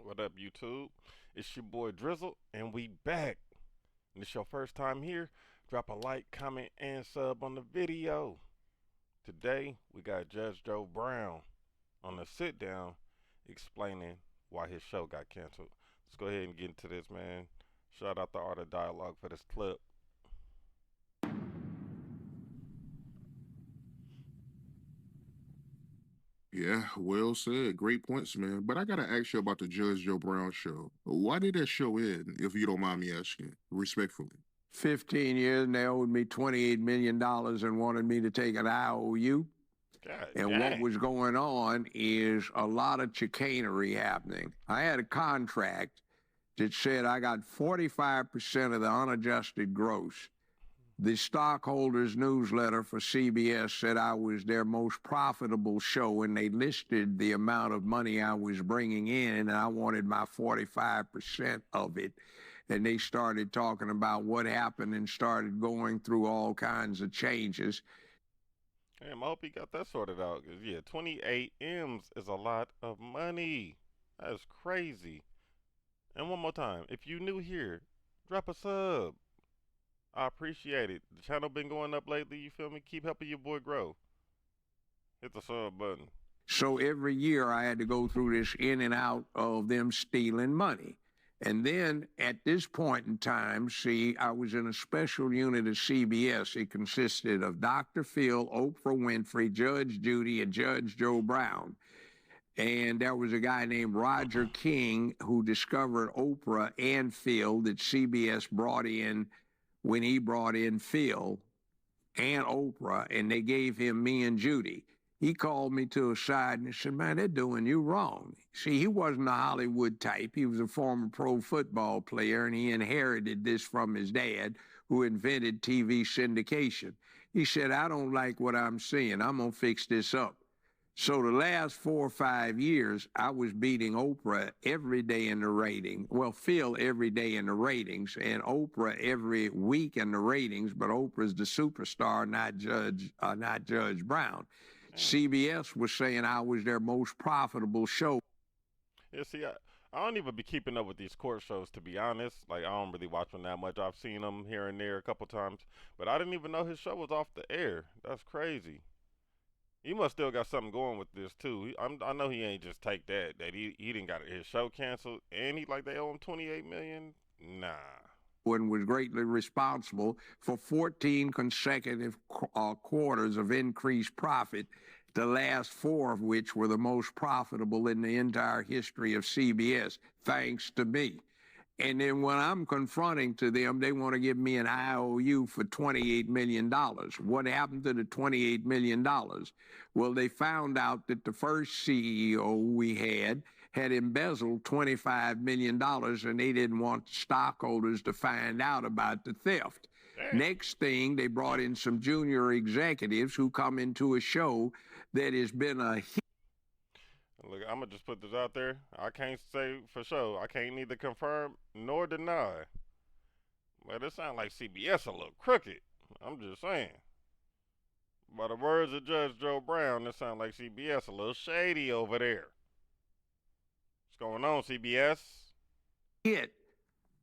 What up, YouTube? It's your boy Drizzle, and we back. And it's your first time here, drop a like, comment, and sub on the video. Today, we got Judge Joe Brown on the sit down explaining why his show got canceled. Let's go ahead and get into this, man. Shout out the Art of Dialogue for this clip. Yeah, well said. Great points, man. But I gotta ask you about the Judge Joe Brown show. Why did that show end, if you don't mind me asking, respectfully? 15 years and they owed me $28 million and wanted me to take an IOU. God And dang. what was going on is a lot of chicanery happening. I had a contract that said I got 45% of the unadjusted gross. The stockholders newsletter for CBS said I was their most profitable show, and they listed the amount of money I was bringing in, and I wanted my 45% of it. And they started talking about what happened and started going through all kinds of changes. Damn, I hope he got that sorted out. 'Cause, yeah, 28 M's is a lot of money. That's crazy. And one more time, if you new here, drop a sub. I appreciate it. The channel been going up lately, you feel me? Keep helping your boy grow. Hit the sub button. So every year I had to go through this in and out of them stealing money. And then at this point in time, see, I was in a special unit of CBS. It consisted of Dr. Phil, Oprah Winfrey, Judge Judy, and Judge Joe Brown. And there was a guy named Roger King who discovered Oprah and Phil that CBS brought in when he brought in Phil and Oprah, and they gave him me and Judy. He called me to a side and he said, "Man, they're doing you wrong." See, he wasn't a Hollywood type. He was a former pro football player, and he inherited this from his dad, who invented TV syndication. He said, "I don't like what I'm seeing. I'm going to fix this up." So the last 4 or 5 years, I was beating Oprah every day in the rating. Well, Phil every day in the ratings, and Oprah every week in the ratings. But Oprah's the superstar, not Judge Brown. CBS was saying I was their most profitable show. Yeah, see, I don't even be keeping up with these court shows, to be honest. Like, I don't really watch them that much. I've seen them here and there a couple times. But I didn't even know his show was off the air. That's crazy. He must still got something going with this too. I know he ain't just take that. That he didn't got his show canceled, and he like they owe him 28 million. Nah. And was greatly responsible for 14 consecutive quarters of increased profit, the last 4 of which were the most profitable in the entire history of CBS, thanks to me. And then when I'm confronting to them, they want to give me an IOU for $28 million. What happened to the $28 million? Well, they found out that the first CEO we had embezzled $25 million, and they didn't want stockholders to find out about the theft. Damn. Next thing, they brought in some junior executives who come into a show that has been a hit. Look, I'm gonna just put this out there. I can't say for sure. I can't neither confirm nor deny. But it sounds like CBS a little crooked. I'm just saying. By the words of Judge Joe Brown, it sounds like CBS a little shady over there. What's going on, CBS? Hit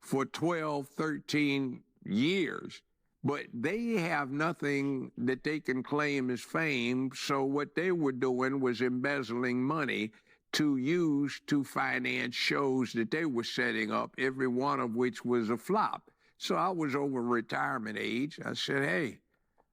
for 12, 13 years. But they have nothing that they can claim as fame. So what they were doing was embezzling money to use to finance shows that they were setting up, every one of which was a flop. So I was over retirement age. I said, "Hey,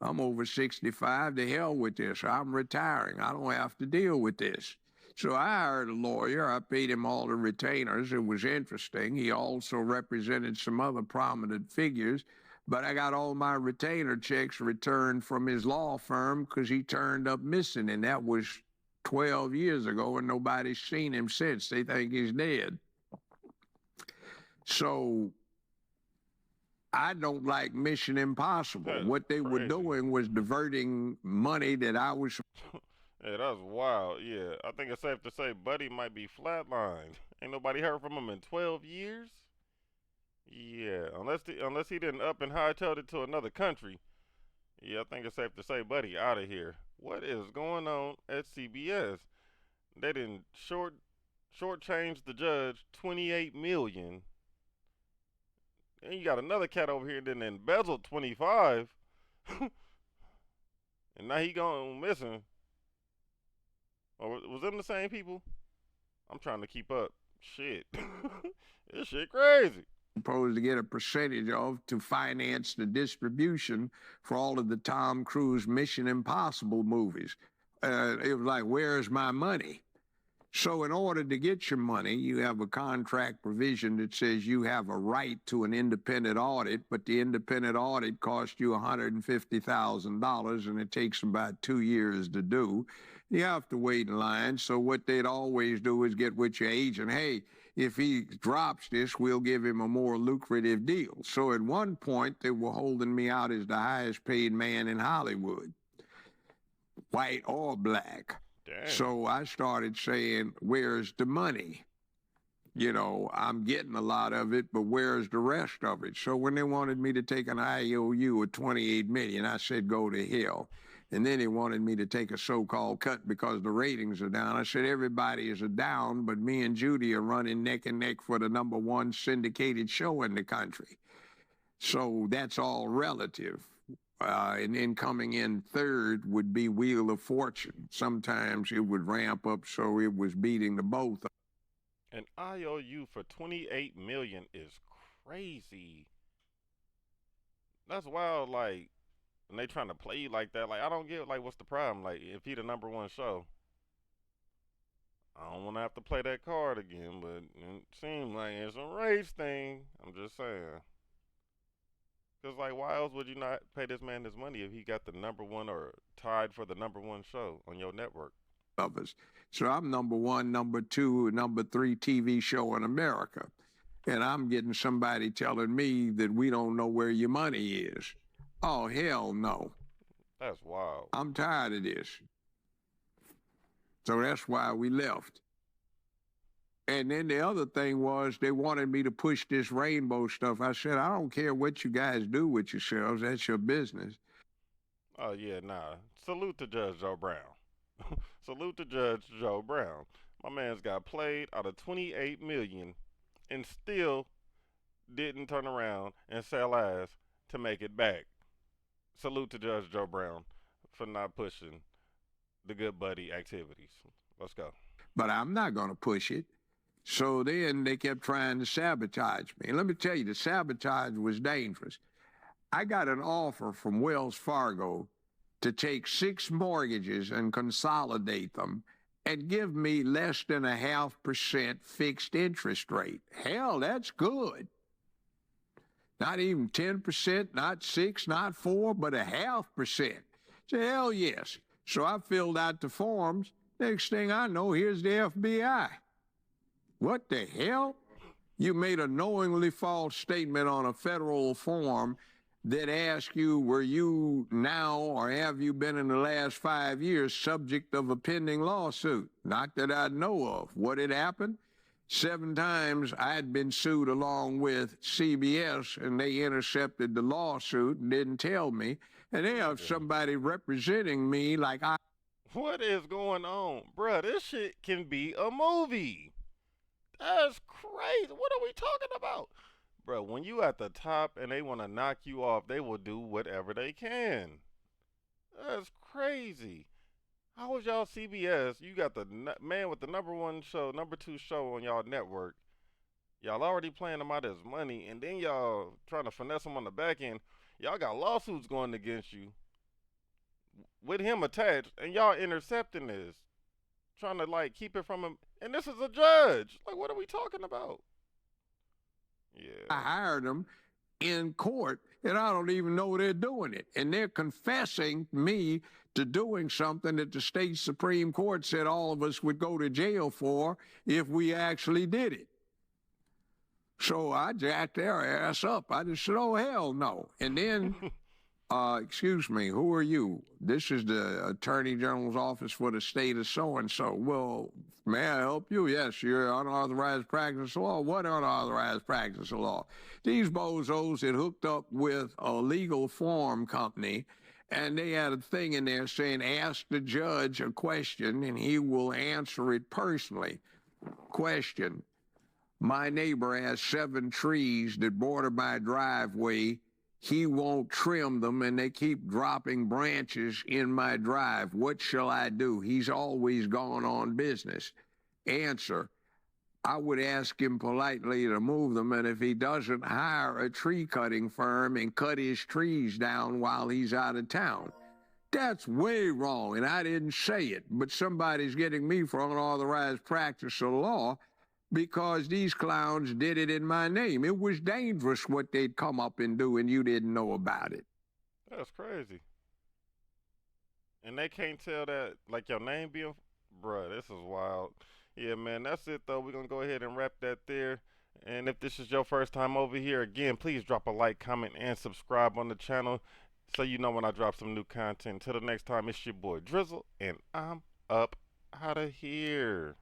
I'm over 65. To hell with this. I'm retiring. I don't have to deal with this." So I hired a lawyer. I paid him all the retainers. It was interesting. He also represented some other prominent figures. But I got all my retainer checks returned from his law firm because he turned up missing. And that was 12 years ago, and nobody's seen him since. They think he's dead. So I don't like Mission Impossible. That's what they were crazy. doing was diverting money that I was. Yeah, that's wild. Yeah, I think it's safe to say Buddy might be flatlined. Ain't nobody heard from him in 12 years. Yeah, unless he didn't up and hightailed it to another country. Yeah, I think it's safe to say Buddy out of here. What is going on at CBS? They didn't shortchanged the judge 28 million. And you got another cat over here that embezzled 25. And now he gone missing. Or was them the same people? I'm trying to keep up. Shit. This shit crazy. Supposed to get a percentage of to finance the distribution for all of the Tom Cruise Mission Impossible movies. It was like, where's my money? So in order to get your money, you have a contract provision that says you have a right to an independent audit, but the independent audit costs you $150,000 and it takes about 2 years to do. You have to wait in line. So what they'd always do is get with your agent, hey, if he drops this, we'll give him a more lucrative deal. So at one point, they were holding me out as the highest paid man in Hollywood, white or black. Damn. So I started saying, where's the money? You know, I'm getting a lot of it, but where's the rest of it? So when they wanted me to take an IOU of $28 million, I said, go to hell. And then they wanted me to take a so-called cut because the ratings are down. I said, everybody is down, but me and Judy are running neck and neck for the #1 syndicated show in the country. So that's all relative. And then coming in third would be Wheel of Fortune. Sometimes it would ramp up so it was beating the both. An IOU for 28 million is crazy. That's wild. Like, and they trying to play you like that. Like, I don't get, like, what's the problem? Like, if he the #1 show, I don't want to have to play that card again. But it seems like it's a race thing. I'm just saying. Because, like, why else would you not pay this man his money if he got the #1 or tied for the #1 show on your network? Of us. So I'm #1, #2, #3 TV show in America. And I'm getting somebody telling me that we don't know where your money is. Oh, hell no. That's wild. I'm tired of this. So that's why we left. And then the other thing was they wanted me to push this rainbow stuff. I said, I don't care what you guys do with yourselves. That's your business. Oh, yeah, nah. Salute to Judge Joe Brown. Salute to Judge Joe Brown. My man's got played out of 28 million and still didn't turn around and sell ass to make it back. Salute to Judge Joe Brown for not pushing the good buddy activities. Let's go. But I'm not going to push it. So then they kept trying to sabotage me. And let me tell you, the sabotage was dangerous. I got an offer from Wells Fargo to take 6 mortgages and consolidate them and give me less than 0.5% fixed interest rate. Hell, that's good. Not even 10%, not 6, not 4, but 0.5%. So hell yes. So I filled out the forms. Next thing I know, here's the FBI. What the hell? You made a knowingly false statement on a federal form that asks you, were you now or have you been in the last 5 years subject of a pending lawsuit? Not that I know of. What had happened? 7 times I had been sued along with CBS, and they intercepted the lawsuit and didn't tell me. And they have somebody representing me like I... What is going on? Bruh, this shit can be a movie. That's crazy. What are we talking about? Bro, when you at the top and they want to knock you off, they will do whatever they can. That's crazy. How was y'all CBS? You got the man with the #1 show, #2 show on y'all network. Y'all already playing him out his money, and then y'all trying to finesse him on the back end. Y'all got lawsuits going against you with him attached, and y'all intercepting this, trying to like keep it from him. And this is a judge. Like, what are we talking about? Yeah. I hired them in court, and I don't even know they're doing it. And they're confessing me to doing something that the state Supreme Court said all of us would go to jail for if we actually did it. So I jacked their ass up. I just said, oh, hell no. And then, excuse me, who are you? This is the Attorney General's office for the state of so-and-so. Well, may I help you? Yes, you're unauthorized practice of law. What unauthorized practice of law? These bozos had hooked up with a legal form company, and they had a thing in there saying, ask the judge a question, and he will answer it personally. Question. My neighbor has 7 trees that border my driveway. He won't trim them and they keep dropping branches in my drive. What shall I do? He's always gone on business. Answer. I would ask him politely to move them, and if he doesn't, hire a tree cutting firm and cut his trees down while he's out of town. That's way wrong, and I didn't say it, but somebody's getting me for unauthorized practice of law because these clowns did it in my name. It was dangerous what they'd come up and do, and you didn't know about it. That's crazy. And they can't tell that, like, your name being, bruh, this is wild. Yeah, man, that's it, though. We're going to go ahead and wrap that there. And if this is your first time over here, again, please drop a like, comment, and subscribe on the channel so you know when I drop some new content. Till the next time, it's your boy Drizzle, and I'm up out of here.